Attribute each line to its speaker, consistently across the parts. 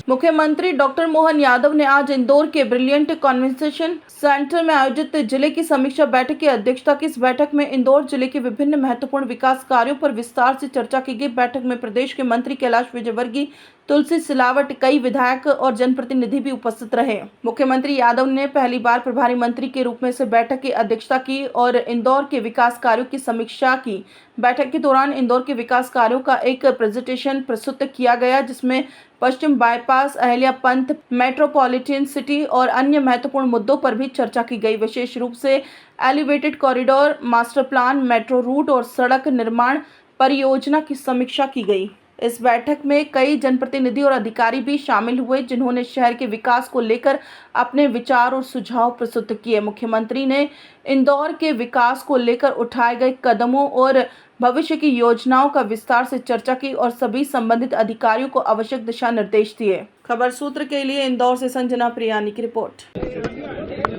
Speaker 1: मुख्यमंत्री डॉक्टर मोहन यादव ने आज इंदौर के ब्रिलियंट कन्वेंशन सेंटर में आयोजित जिले की समीक्षा बैठक की अध्यक्षता की। इस बैठक में इंदौर जिले के विभिन्न महत्वपूर्ण विकास कार्यों पर विस्तार से चर्चा की गई। बैठक में प्रदेश के मंत्री कैलाश विजयवर्गीय, तुलसी सिलावट, कई विधायक और जनप्रतिनिधि भी उपस्थित रहे। मुख्यमंत्री यादव ने पहली बार प्रभारी मंत्री के रूप में इस बैठक की अध्यक्षता की और इंदौर के विकास कार्यों की समीक्षा की। बैठक के दौरान इंदौर के विकास कार्यों का एक प्रेजेंटेशन प्रस्तुत किया गया, जिसमें पश्चिम बाईपास, अहिल्या पंथ, मेट्रोपॉलिटन सिटी और अन्य महत्वपूर्ण मुद्दों पर भी चर्चा की गई। विशेष रूप से elevated corridor, master plan, metro route और सड़क निर्माण परियोजना की समीक्षा की गई। इस बैठक में कई जनप्रतिनिधि और अधिकारी भी शामिल हुए, जिन्होंने शहर के विकास को लेकर अपने विचार और सुझाव प्रस्तुत किए। मुख्यमंत्री ने इंदौर के विकास को लेकर उठाए गए कदमों और भविष्य की योजनाओं का विस्तार से चर्चा की और सभी संबंधित अधिकारियों को आवश्यक दिशा निर्देश दिए। खबर सूत्र के लिए इंदौर से संजना प्रियानी की रिपोर्ट।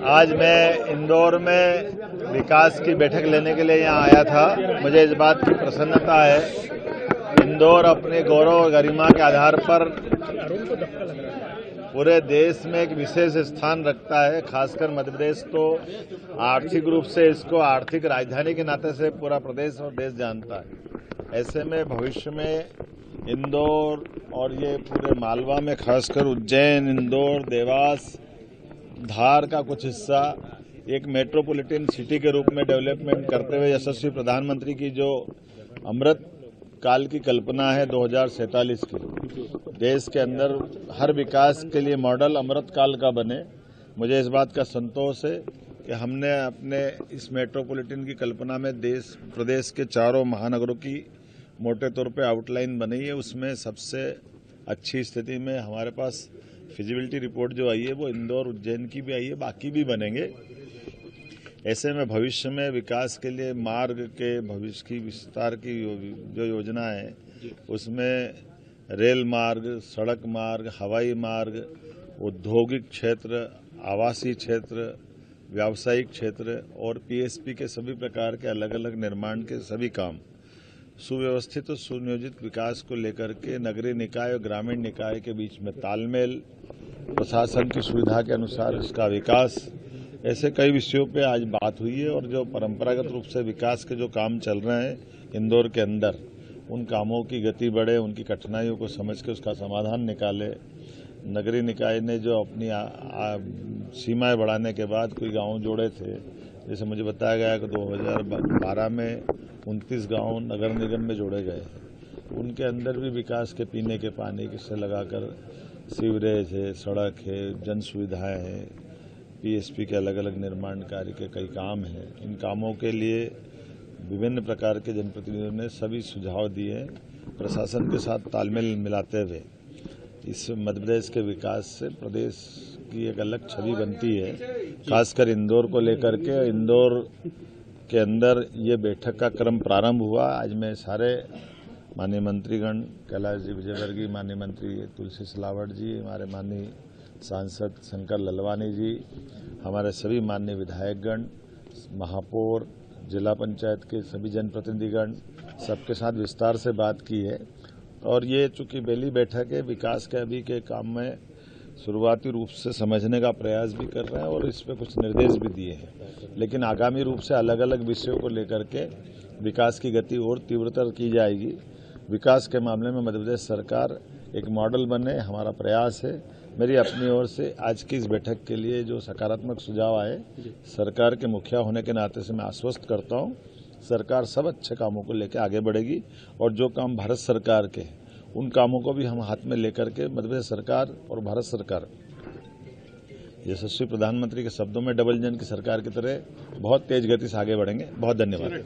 Speaker 2: आज मैं इंदौर में विकास की बैठक लेने के लिए यहाँ आया था। मुझे इस बात की प्रसन्नता है, इंदौर अपने गौरव और गरिमा के आधार पर पूरे देश में एक विशेष स्थान रखता है। खासकर मध्य प्रदेश तो आर्थिक रूप से इसको आर्थिक राजधानी के नाते से पूरा प्रदेश और देश जानता है। ऐसे में भविष्य में इंदौर और ये पूरे मालवा में खासकर उज्जैन, इंदौर, देवास, धार का कुछ हिस्सा एक मेट्रोपॉलिटन सिटी के रूप में डेवलपमेंट करते हुए यशस्वी प्रधानमंत्री की जो अमृत काल की कल्पना है 2047 की, देश के अंदर हर विकास के लिए मॉडल अमृत काल का बने। मुझे इस बात का संतोष है कि हमने अपने इस मेट्रोपॉलिटन की कल्पना में प्रदेश के चारों महानगरों की मोटे तौर पे आउटलाइन बनाई है। उसमें सबसे अच्छी स्थिति में हमारे पास फिजिबिलिटी रिपोर्ट जो आई है वो इंदौर, उज्जैन की भी आई है, बाकी भी बनेंगे। ऐसे में भविष्य में विकास के लिए मार्ग के भविष्य की विस्तार की जो योजना है उसमें रेल मार्ग, सड़क मार्ग, हवाई मार्ग, औद्योगिक क्षेत्र, आवासीय क्षेत्र, व्यावसायिक क्षेत्र और पीएसपी के सभी प्रकार के अलग अलग निर्माण के सभी काम सुव्यवस्थित और सुनियोजित विकास को लेकर के नगरीय निकाय और ग्रामीण निकाय के बीच में तालमेल, प्रशासन की सुविधा के अनुसार इसका विकास, ऐसे कई विषयों पे आज बात हुई है। और जो परंपरागत रूप से विकास के जो काम चल रहे हैं इंदौर के अंदर, उन कामों की गति बढ़े, उनकी कठिनाइयों को समझ के उसका समाधान निकाले। नगरीय निकाय ने जो अपनी सीमाएं बढ़ाने के बाद कोई गांव जोड़े थे, जैसे मुझे बताया गया कि 2012 में 29 गांव नगर निगम में जोड़े गए हैं। उनके अंदर भी विकास के पीने के पानी से लगाकर सीवरेज है, सड़क है, जन सुविधाएं हैं, पीएसपी के अलग अलग निर्माण कार्य के कई काम हैं। इन कामों के लिए विभिन्न प्रकार के जनप्रतिनिधियों ने सभी सुझाव दिए। प्रशासन के साथ तालमेल मिलाते हुए इस मध्य प्रदेश के विकास से प्रदेश की एक अलग छवि बनती है। खासकर इंदौर को लेकर के इंदौर के अंदर ये बैठक का क्रम प्रारंभ हुआ। आज मैं सारे माननीय मंत्रीगण, कैलाश जी विजयवर्गीय, माननीय मंत्री तुलसी सिलावट जी, हमारे माननीय सांसद शंकर ललवानी जी, हमारे सभी माननीय विधायकगण, महापौर, जिला पंचायत के सभी जनप्रतिनिधिगण, सबके साथ विस्तार से बात की है। और ये चूंकि पहली बैठक है, विकास के अभी के काम में शुरुआती रूप से समझने का प्रयास भी कर रहे हैं और इस पर कुछ निर्देश भी दिए हैं। लेकिन आगामी रूप से अलग अलग विषयों को लेकर के विकास की गति और तीव्रतर की जाएगी। विकास के मामले में मध्य प्रदेश सरकार एक मॉडल बने, हमारा प्रयास है। मेरी अपनी ओर से आज की इस बैठक के लिए जो सकारात्मक सुझाव आए, सरकार के मुखिया होने के नाते से मैं आश्वस्त करता हूं, सरकार सब अच्छे कामों को लेकर आगे बढ़ेगी और जो काम भारत सरकार के उन कामों को भी हम हाथ में लेकर के मध्य प्रदेश सरकार और भारत सरकार यशस्वी प्रधानमंत्री के शब्दों में डबल इंजन की सरकार की तरह बहुत तेज गति से आगे बढ़ेंगे। बहुत धन्यवाद।